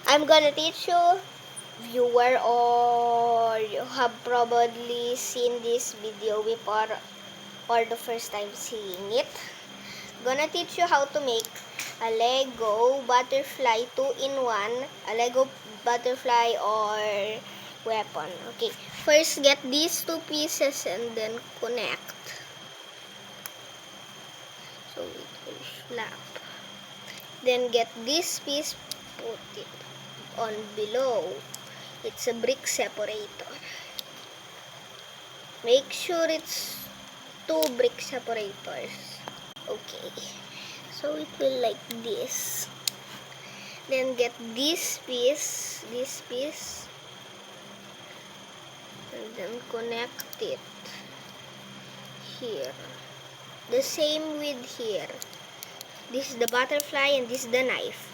I'm gonna teach you, viewer, or you have probably seen this video before or the first time seeing it. Gonna teach you how to make a Lego butterfly 2-in-1, a Lego butterfly or weapon. Okay, first get these two pieces and then connect. So it will snap. Then get this piece, put it on below. It's a brick separator. Make sure it's 2 brick separators. Okay, so it will like this. Then get this piece, and then connect it here. The same with here. This is the butterfly and this is the knife.